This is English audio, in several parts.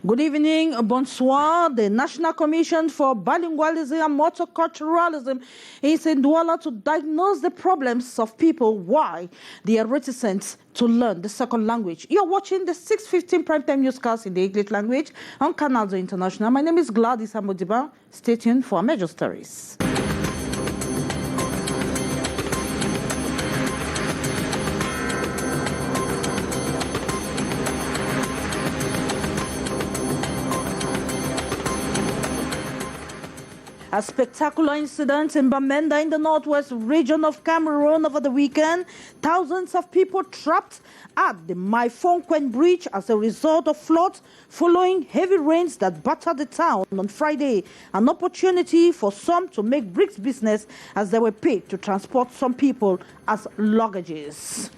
Good evening, bonsoir. The National Commission for Bilingualism and Multiculturalism is in Douala to diagnose the problems of people, why they are reticent to learn the second language. You're watching the 6:15 primetime newscast in the English language on Canal International. My name is Gladys Amodiba. Stay tuned for major stories. A spectacular incident in Bamenda in the northwest region of Cameroon over the weekend. Thousands of people trapped at the Maifonquen Bridge as a result of floods following heavy rains that battered the town on Friday. An opportunity for some to make bricks business as they were paid to transport some people as luggages.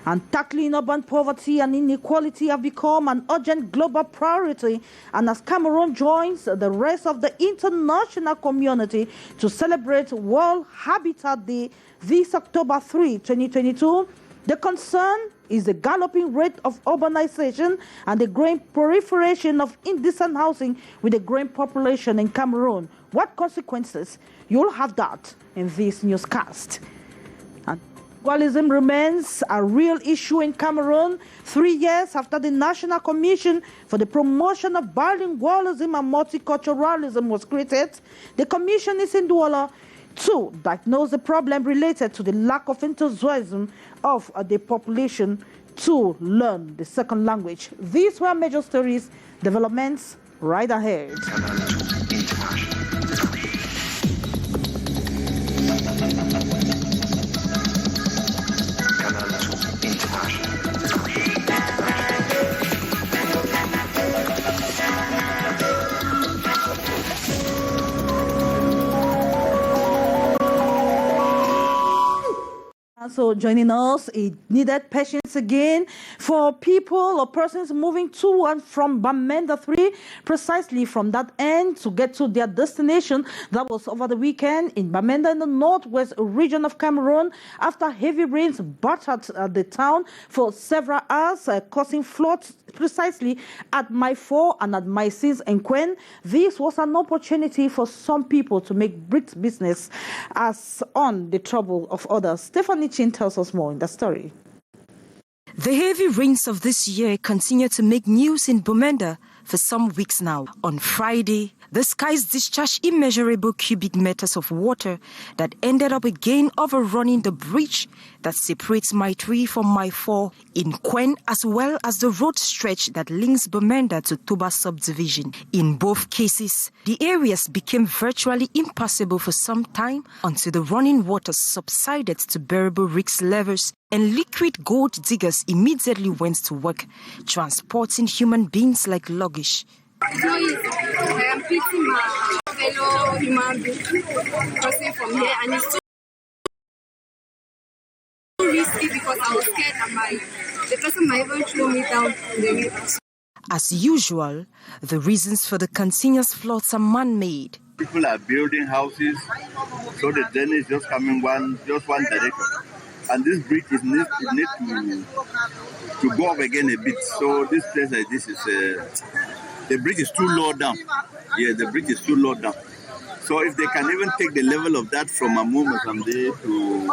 And tackling urban poverty and inequality have become an urgent global priority. And as Cameroon joins the rest of the international community to celebrate World Habitat Day this October 3, 2022, the concern is the galloping rate of urbanization and the growing proliferation of indecent housing with a growing population in Cameroon. What consequences? You'll have that in this newscast. Bilingualism remains a real issue in Cameroon 3 years after the National Commission for the Promotion of Bilingualism and Multiculturalism was created. The commission is in Douala to diagnose the problem related to the lack of enthusiasm of the population to learn the second language. These were major stories, developments right ahead. So joining us, it needed patience again for people or persons moving to and from Bamenda 3, precisely from that end to get to their destination. That was over the weekend in Bamenda in the northwest region of Cameroon after heavy rains battered the town for several hours, causing floods precisely at My 4 and at My 6 and Quen. This was an opportunity for some people to make bricks business as on the trouble of others. Stephanie Chin tells us more in the story. The heavy rains of this year continue to make news in Bamenda for some weeks now. On Friday, the skies discharged immeasurable cubic meters of water that ended up again overrunning the bridge that separates My 3 from My 4 in Quen, as well as the road stretch that links Bamenda to Toba subdivision. In both cases, the areas became virtually impassable for some time until the running water subsided to bearable risk levels and liquid gold diggers immediately went to work, transporting human beings like luggage. I am picking my fellow human being crossing from here, and it's too risky because I was scared that the person might even throw me down in the river. As usual, the reasons for the continuous floods are man-made. People are building houses, so the journey is just coming one direction. And this bridge is need to go up again a bit. So this place like this is the bridge is too low down. Yeah, the bridge is too low down. So if they can even take the level of that from Amuma someday to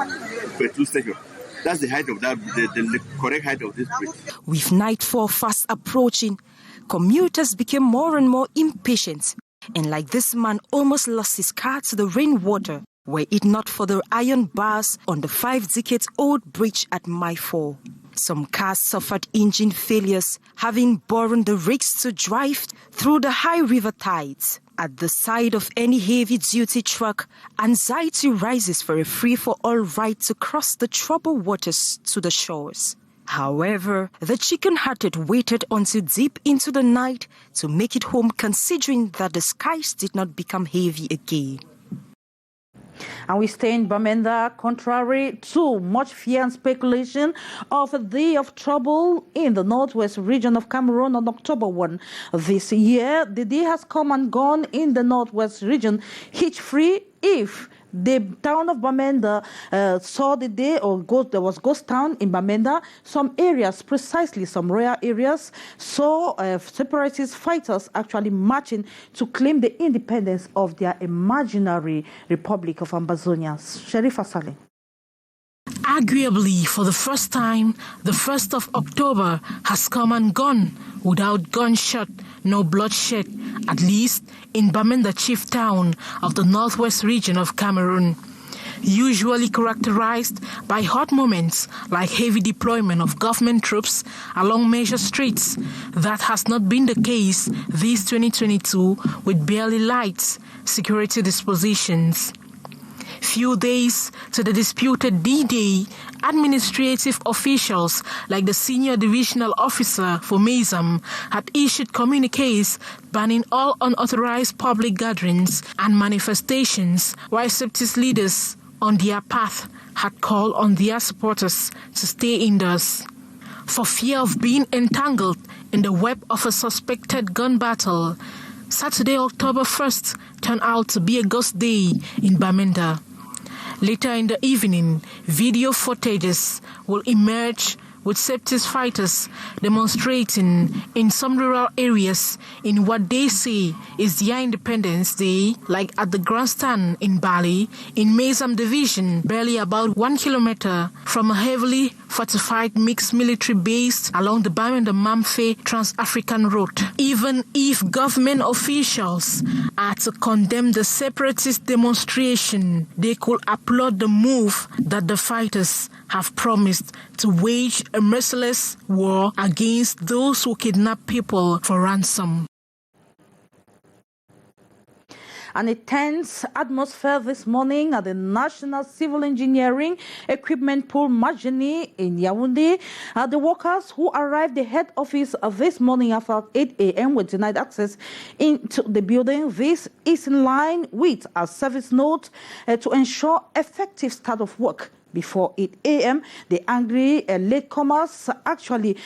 Petu Station, that's the height of that, the correct height of this bridge. With nightfall fast approaching, commuters became more and more impatient. And like this man almost lost his car to the rainwater, were it not for the iron bars on the 5-decade-old bridge at My 4. Some cars suffered engine failures, having borne the risks to drive through the high river tides. At the side of any heavy-duty truck, anxiety rises for a free-for-all ride to cross the troubled waters to the shores. However, the chicken-hearted waited until deep into the night to make it home, considering that the skies did not become heavy again. And we stay in Bamenda, contrary to much fear and speculation of a day of trouble in the northwest region of Cameroon on October 1 this year. The day has come and gone in the northwest region, hitch-free if the town of Bamenda saw the day, there was ghost town in Bamenda. Some areas, precisely some rural areas, saw separatist fighters actually marching to claim the independence of their imaginary Republic of Ambazonia. Sheriff Asali. Arguably, for the first time, the 1st of October has come and gone without gunshot, no bloodshed, at least in Bamenda chief town of the northwest region of Cameroon. Usually characterized by hot moments like heavy deployment of government troops along major streets. That has not been the case this 2022 with barely lights, security dispositions. Few days to the disputed D-Day, administrative officials like the senior divisional officer for MESAM had issued communiques banning all unauthorized public gatherings and manifestations, while separatist leaders on their path had called on their supporters to stay indoors. For fear of being entangled in the web of a suspected gun battle, Saturday, October 1st turned out to be a ghost day in Bamenda. Later in the evening, video footages will emerge with separatist fighters demonstrating in some rural areas in what they say is their Independence Day, like at the grandstand in Bali, in Mesam Division, barely about 1 kilometer from a heavily fortified mixed military base along the Bamenda-Mamfe Trans-African Road. Even if government officials are to condemn the separatist demonstration, they could applaud the move that the fighters have promised to wage a merciless war against those who kidnap people for ransom. An intense atmosphere this morning at the National Civil Engineering Equipment Pool Margini in Yaoundé. The workers who arrived the head office this morning after 8 a.m. were denied access into the building. This is in line with a service note to ensure effective start of work before 8 a.m. The angry latecomers actually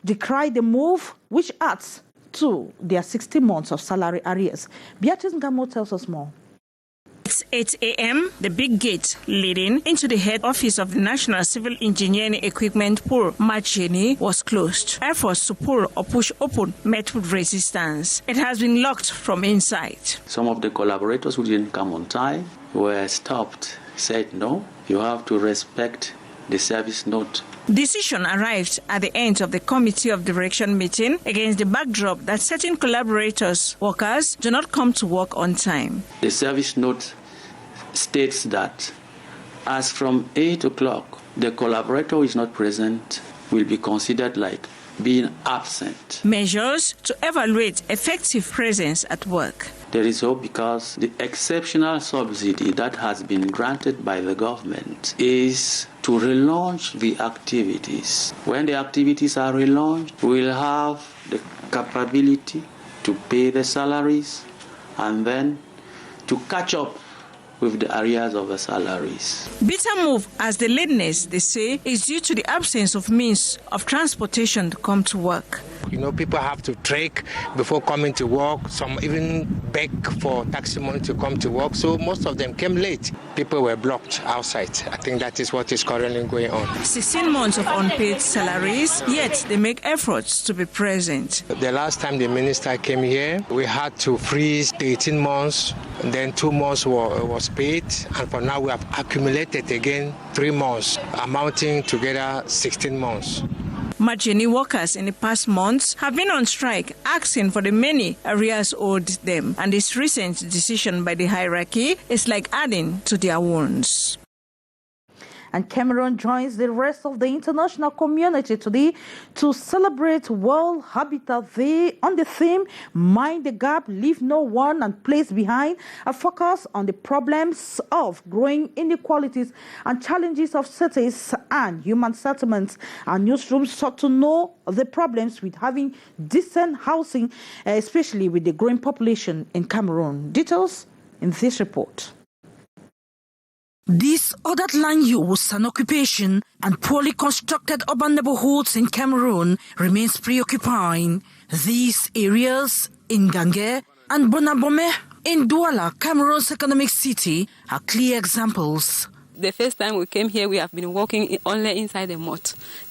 decried the move, which adds to their 60 months of salary arrears. Beatrice Ngamo tells us more. It's 8 a.m., the big gate leading into the head office of the National Civil Engineering Equipment Pool, Margini, was closed. Efforts to pull or push open met with resistance. It has been locked from inside. Some of the collaborators who didn't come on time were stopped, said no, you have to respect the service note. Decision arrived at the end of the Committee of Direction meeting against the backdrop that certain collaborators, workers, do not come to work on time. The service note states that as from 8 o'clock, the collaborator who is not present will be considered like being absent. Measures to evaluate effective presence at work. There is hope because the exceptional subsidy that has been granted by the government is to relaunch the activities. When the activities are relaunched, we will have the capability to pay the salaries and then to catch up with the arrears of the salaries. Bitter move, as the lateness, they say, is due to the absence of means of transportation to come to work. You know, people have to trek before coming to work. Some even beg for taxi money to come to work. So most of them came late. People were blocked outside. I think that is what is currently going on. 16 months of unpaid salaries, yet they make efforts to be present. The last time the minister came here, we had to freeze the 18 months. And then 2 months was paid. And for now, we have accumulated again 3 months, amounting together 16 months. Margini workers in the past months have been on strike, asking for the many arrears owed them, and this recent decision by the hierarchy is like adding to their wounds. And Cameroon joins the rest of the international community today to celebrate World Habitat Day on the theme, Mind the Gap, Leave No One and Place Behind, a focus on the problems of growing inequalities and challenges of cities and human settlements. Our newsroom sought to know the problems with having decent housing, especially with the growing population in Cameroon. Details in this report. This ordered land use and occupation and poorly constructed urban neighborhoods in Cameroon remains preoccupying. These areas in Gangue and Bonabome in Douala, Cameroon's economic city, are clear examples. The first time we came here, we have been walking only inside the mud.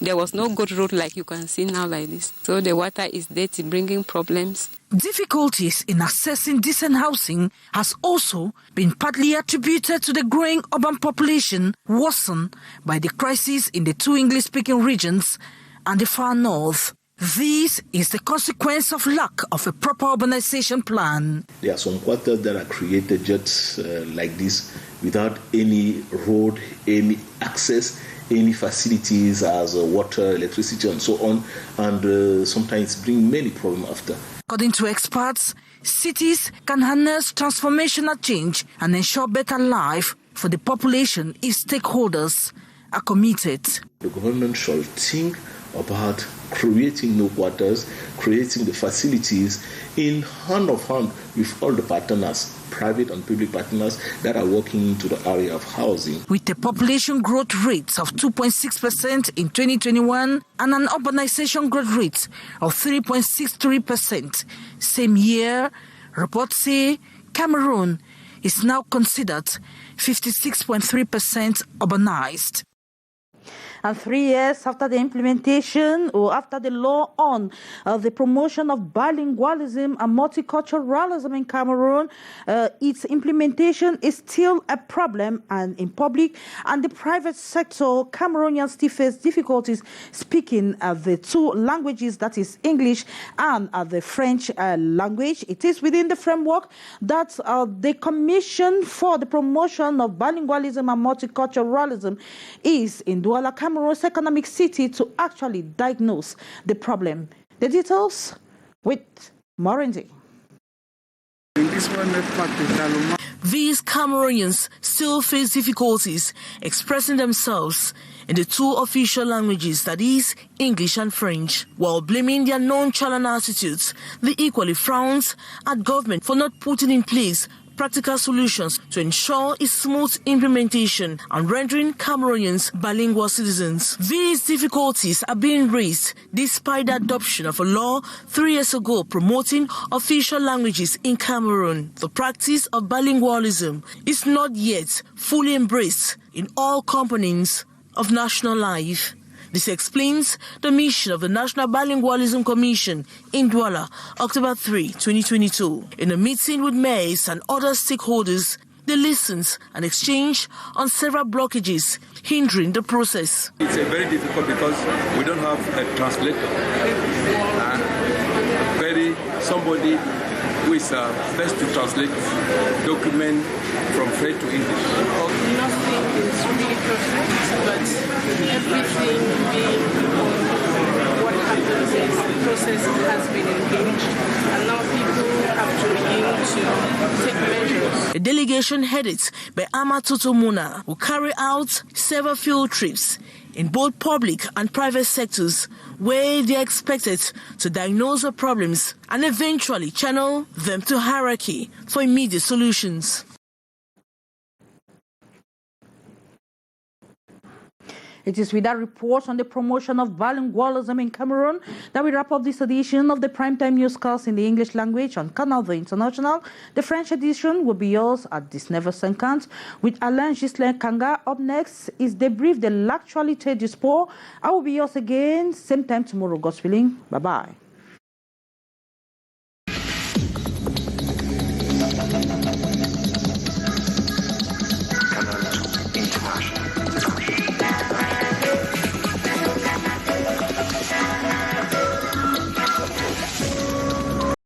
There was no good road like you can see now like this. So the water is dirty, bringing problems. Difficulties in accessing decent housing has also been partly attributed to the growing urban population, worsened by the crisis in the two English-speaking regions and the far north. This is the consequence of lack of a proper urbanization plan. There are some quarters that are created just like this, without any road, any access, any facilities as water, electricity, and so on, and sometimes bring many problems after. According to experts, cities can harness transformational change and ensure better life for the population if stakeholders are committed. The government should think about creating new quarters, creating the facilities in hand with all the partners, private and public partners that are working into the area of housing. With the population growth rate of 2.6% in 2021 and an urbanization growth rate of 3.63%, same year, reports say Cameroon is now considered 56.3% urbanized. And 3 years after the implementation or after the law on the promotion of bilingualism and multiculturalism in Cameroon, its implementation is still a problem, and in public and the private sector, Cameroonians still face difficulties speaking the two languages, that is English and the French language. It is within the framework that the Commission for the Promotion of Bilingualism and Multiculturalism is in Douala, Cameroon's economic city, to actually diagnose the problem. The details with Morendi. These Cameroonians still face difficulties expressing themselves in the two official languages, that is, English and French. While blaming their nonchalant attitudes, they equally frowns at government for not putting in place practical solutions to ensure its smooth implementation and rendering Cameroonians bilingual citizens. These difficulties are being raised despite the adoption of a law 3 years ago promoting official languages in Cameroon. The practice of bilingualism is not yet fully embraced in all components of national life. This explains the mission of the National Bilingualism Commission in Douala, October 3, 2022. In a meeting with mayors and other stakeholders, they listened and exchanged on several blockages hindering the process. It's very difficult because we don't have a translator and somebody who is best to translate document from French to English. Nothing is really perfect, but everything being what happens is the process has been engaged, and now people have to begin to take measures. A delegation headed by Amatoto Muna will carry out several field trips in both public and private sectors, where they are expected to diagnose the problems and eventually channel them to hierarchy for immediate solutions. It is with that report on the promotion of bilingualism in Cameroon that we wrap up this edition of the Primetime Newscast in the English language on Canal the International. The French edition will be yours at 19h50 with Alain Gislain Kanga. Up next is Debrief de l'actualité du sport. I will be yours again, same time tomorrow, God's willing. Bye-bye.